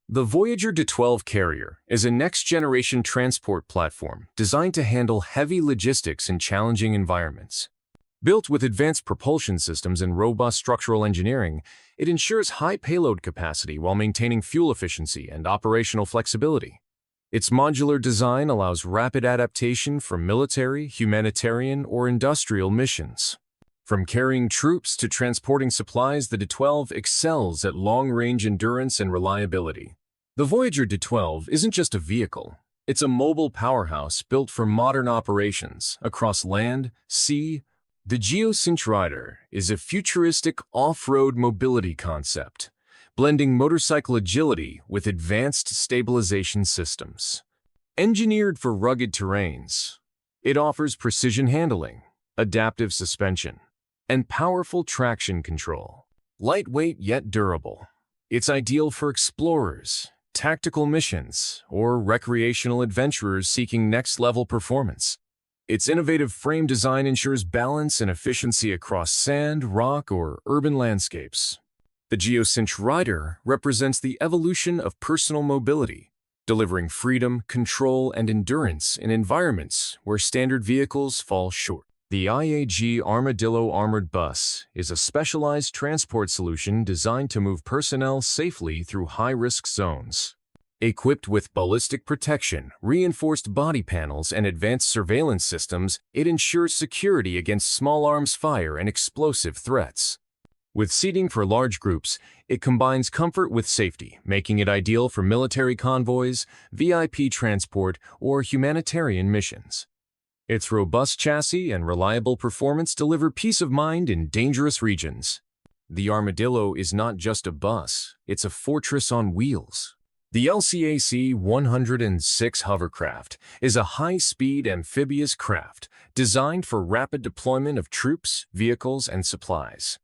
The Voyager D12 carrier is a next-generation transport platform designed to handle heavy logistics in challenging environments. Built with advanced propulsion systems and robust structural engineering, it ensures high payload capacity while maintaining fuel efficiency and operational flexibility. Its modular design allows rapid adaptation for military, humanitarian, or industrial missions. From carrying troops to transporting supplies, the D12 excels at long-range endurance and reliability. The Voyager D12 isn't just a vehicle. It's a mobile powerhouse built for modern operations across land, sea. The Geocinch Rider is a futuristic off-road mobility concept, blending motorcycle agility with advanced stabilization systems. Engineered for rugged terrains, it offers precision handling, adaptive suspension, and powerful traction control. Lightweight yet durable, it's ideal for explorers, tactical missions, or recreational adventurers seeking next-level performance. Its innovative frame design ensures balance and efficiency across sand, rock, or urban landscapes. The Geocinch Rider represents the evolution of personal mobility, delivering freedom, control, and endurance in environments where standard vehicles fall short. The IAG Armadillo Armored Bus is a specialized transport solution designed to move personnel safely through high-risk zones. Equipped with ballistic protection, reinforced body panels, and advanced surveillance systems, it ensures security against small arms fire and explosive threats. With seating for large groups, it combines comfort with safety, making it ideal for military convoys, VIP transport, or humanitarian missions. Its robust chassis and reliable performance deliver peace of mind in dangerous regions. The Armadillo is not just a bus, it's a fortress on wheels. The LCAC-106 hovercraft is a high-speed amphibious craft designed for rapid deployment of troops, vehicles, and supplies.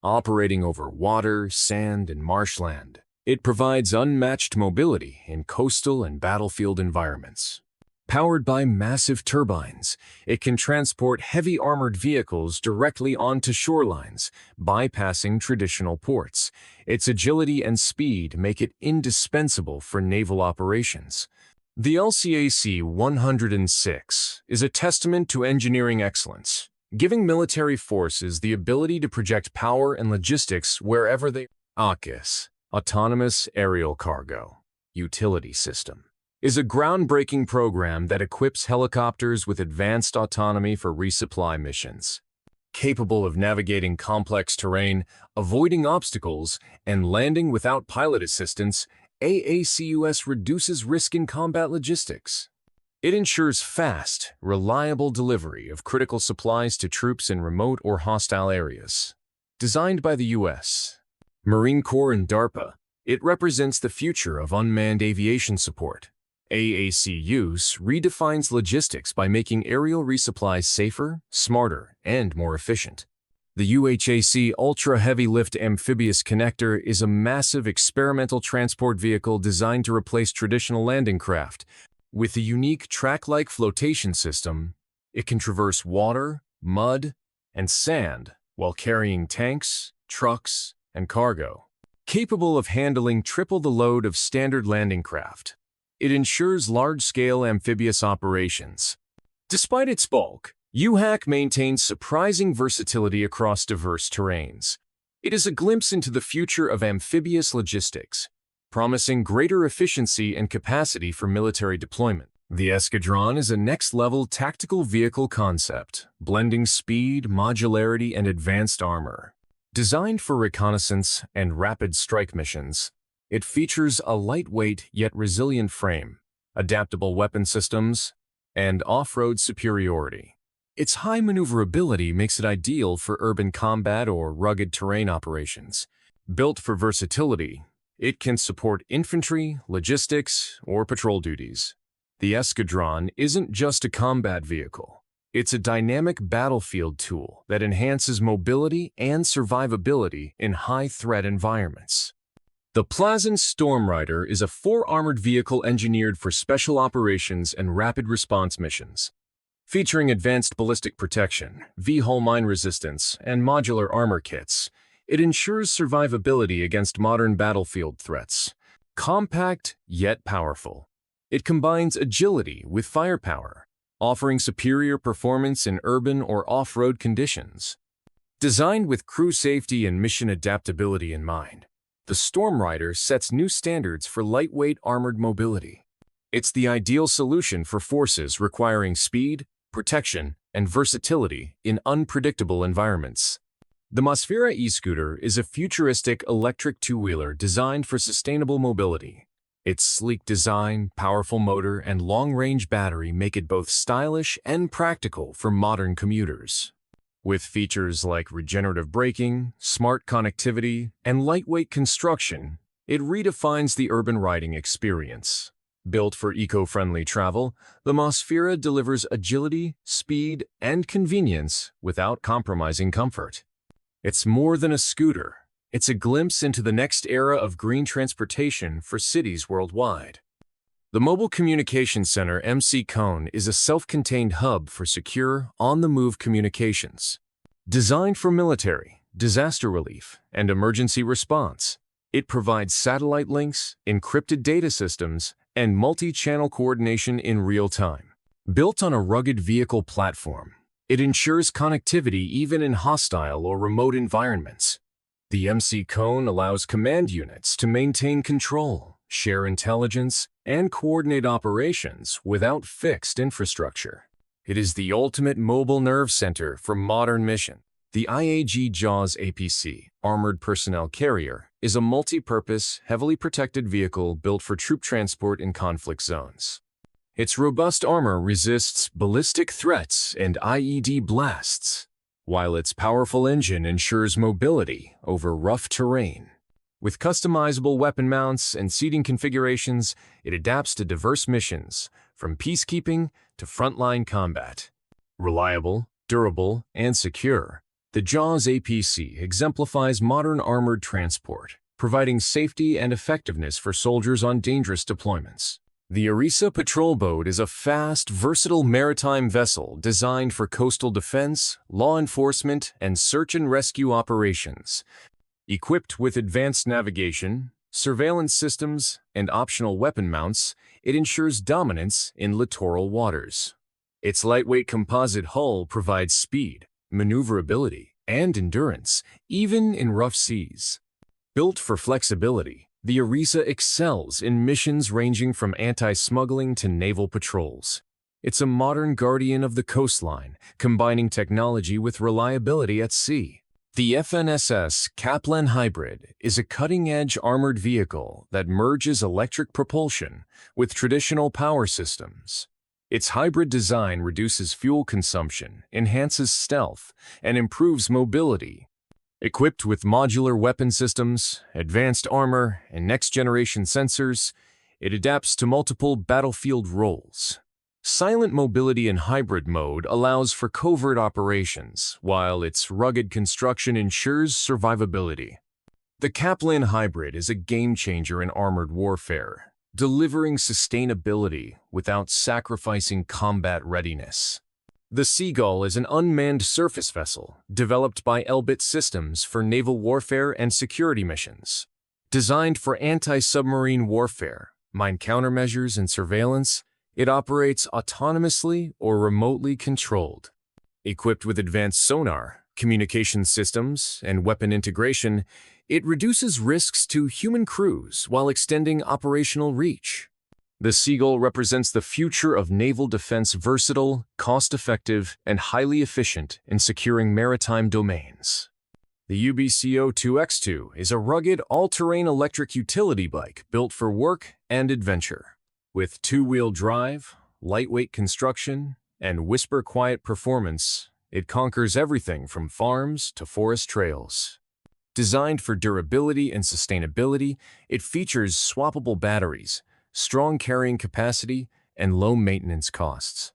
Operating over water, sand, and marshland, it provides unmatched mobility in coastal and battlefield environments. Powered by massive turbines, it can transport heavy armored vehicles directly onto shorelines, bypassing traditional ports. Its agility and speed make it indispensable for naval operations. The LCAC-106 is a testament to engineering excellence, giving military forces the ability to project power and logistics wherever they are. AUKUS, Autonomous Aerial Cargo Utility System, is a groundbreaking program that equips helicopters with advanced autonomy for resupply missions. Capable of navigating complex terrain, avoiding obstacles, and landing without pilot assistance, AACUS reduces risk in combat logistics. It ensures fast, reliable delivery of critical supplies to troops in remote or hostile areas. Designed by the U.S. Marine Corps and DARPA, it represents the future of unmanned aviation support. AACUS redefines logistics by making aerial resupplies safer, smarter, and more efficient. The UHAC Ultra Heavy Lift Amphibious Connector is a massive experimental transport vehicle designed to replace traditional landing craft. With a unique track-like flotation system, it can traverse water, mud, and sand while carrying tanks, trucks, and cargo. Capable of handling triple the load of standard landing craft, it ensures large-scale amphibious operations. Despite its bulk, UHAC maintains surprising versatility across diverse terrains. It is a glimpse into the future of amphibious logistics, promising greater efficiency and capacity for military deployment. The Escadron is a next-level tactical vehicle concept, blending speed, modularity, and advanced armor. Designed for reconnaissance and rapid strike missions, it features a lightweight yet resilient frame, adaptable weapon systems, and off-road superiority. Its high maneuverability makes it ideal for urban combat or rugged terrain operations. Built for versatility, it can support infantry, logistics, or patrol duties. The Escadron isn't just a combat vehicle. It's a dynamic battlefield tool that enhances mobility and survivability in high-threat environments. The Plazan Storm Rider is a four-armored vehicle engineered for special operations and rapid response missions. Featuring advanced ballistic protection, V-hull mine resistance, and modular armor kits, it ensures survivability against modern battlefield threats. Compact yet powerful, it combines agility with firepower, offering superior performance in urban or off-road conditions. Designed with crew safety and mission adaptability in mind, the Storm Rider sets new standards for lightweight armored mobility. It's the ideal solution for forces requiring speed, protection, and versatility in unpredictable environments. The Mosfera e-scooter is a futuristic electric two-wheeler designed for sustainable mobility. Its sleek design, powerful motor, and long-range battery make it both stylish and practical for modern commuters. With features like regenerative braking, smart connectivity, and lightweight construction, it redefines the urban riding experience. Built for eco-friendly travel, the Mosfera delivers agility, speed, and convenience without compromising comfort. It's more than a scooter. It's a glimpse into the next era of green transportation for cities worldwide. The Mobile Communications Center MC Cone is a self-contained hub for secure, on-the-move communications. Designed for military, disaster relief, and emergency response, it provides satellite links, encrypted data systems, and multi-channel coordination in real time. Built on a rugged vehicle platform, it ensures connectivity even in hostile or remote environments. The MC Cone allows command units to maintain control, share intelligence, and coordinate operations without fixed infrastructure. It is the ultimate mobile nerve center for modern mission. The IAG JAWS APC, Armored Personnel Carrier, is a multi-purpose, heavily protected vehicle built for troop transport in conflict zones. Its robust armor resists ballistic threats and IED blasts, while its powerful engine ensures mobility over rough terrain. With customizable weapon mounts and seating configurations, it adapts to diverse missions, from peacekeeping to frontline combat. Reliable, durable, and secure, the JAWS APC exemplifies modern armored transport, providing safety and effectiveness for soldiers on dangerous deployments. The Arisa patrol boat is a fast, versatile maritime vessel designed for coastal defense, law enforcement, and search and rescue operations. Equipped with advanced navigation, surveillance systems, and optional weapon mounts, it ensures dominance in littoral waters. Its lightweight composite hull provides speed, maneuverability, and endurance, even in rough seas. Built for flexibility, the Arisa excels in missions ranging from anti-smuggling to naval patrols. It's a modern guardian of the coastline, combining technology with reliability at sea. The FNSS Kaplan Hybrid is a cutting-edge armored vehicle that merges electric propulsion with traditional power systems. Its hybrid design reduces fuel consumption, enhances stealth, and improves mobility. Equipped with modular weapon systems, advanced armor, and next-generation sensors, it adapts to multiple battlefield roles. Silent mobility in hybrid mode allows for covert operations, while its rugged construction ensures survivability. The Kaplan Hybrid is a game-changer in armored warfare, delivering sustainability without sacrificing combat readiness. The Seagull is an unmanned surface vessel developed by Elbit Systems for naval warfare and security missions. Designed for anti-submarine warfare, mine countermeasures, and surveillance, it operates autonomously or remotely controlled. Equipped with advanced sonar, communication systems, and weapon integration, it reduces risks to human crews while extending operational reach. The Seagull represents the future of naval defense, versatile, cost-effective, and highly efficient in securing maritime domains. The UBCO-2X2 is a rugged, all-terrain electric utility bike built for work and adventure. With two-wheel drive, lightweight construction, and whisper-quiet performance, it conquers everything from farms to forest trails. Designed for durability and sustainability, it features swappable batteries, strong carrying capacity, and low maintenance costs.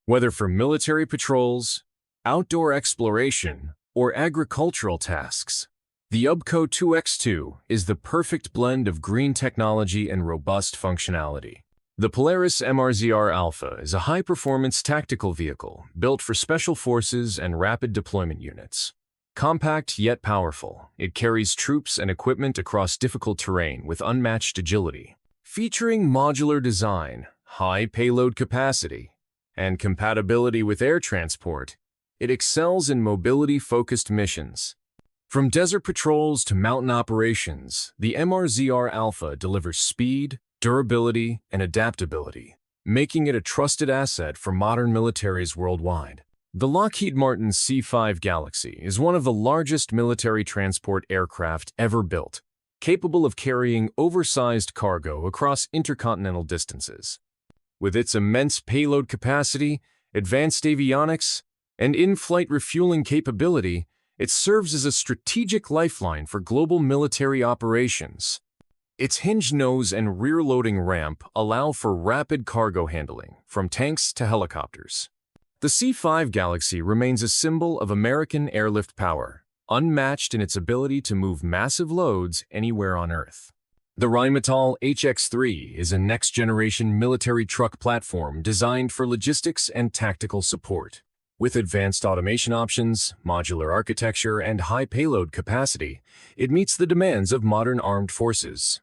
Whether for military patrols, outdoor exploration, or agricultural tasks, The UBCO 2X2 is the perfect blend of green technology and robust functionality. The Polaris MRZR Alpha is a high-performance tactical vehicle built for special forces and rapid deployment units. Compact yet powerful, it carries troops and equipment across difficult terrain with unmatched agility. Featuring modular design, high payload capacity, and compatibility with air transport, it excels in mobility-focused missions. From desert patrols to mountain operations, the MRZR Alpha delivers speed, durability, and adaptability, making it a trusted asset for modern militaries worldwide. The Lockheed Martin C-5 Galaxy is one of the largest military transport aircraft ever built, capable of carrying oversized cargo across intercontinental distances. With its immense payload capacity, advanced avionics, and in-flight refueling capability, it serves as a strategic lifeline for global military operations. Its hinged nose and rear-loading ramp allow for rapid cargo handling, from tanks to helicopters. The C-5 Galaxy remains a symbol of American airlift power, unmatched in its ability to move massive loads anywhere on Earth. The Rheinmetall HX3 is a next-generation military truck platform designed for logistics and tactical support. With advanced automation options, modular architecture, and high payload capacity, it meets the demands of modern armed forces.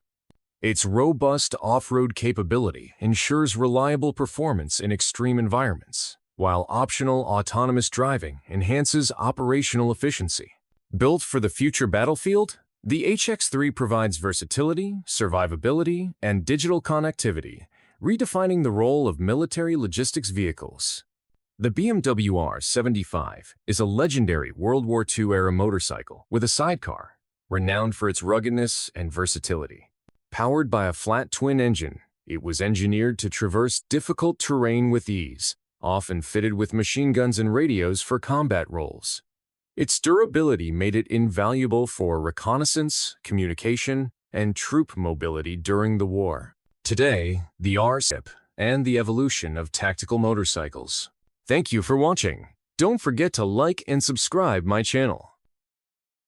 Its robust off-road capability ensures reliable performance in extreme environments, while optional autonomous driving enhances operational efficiency. Built for the future battlefield, the HX3 provides versatility, survivability, and digital connectivity, redefining the role of military logistics vehicles. The BMW R75 is a legendary World War II-era motorcycle with a sidecar, renowned for its ruggedness and versatility. Powered by a flat twin engine, it was engineered to traverse difficult terrain with ease, often fitted with machine guns and radios for combat roles. Its durability made it invaluable for reconnaissance, communication, and troop mobility during the war. Today, the R75 and the evolution of tactical motorcycles. Thank you for watching. Don't forget to like and subscribe my channel.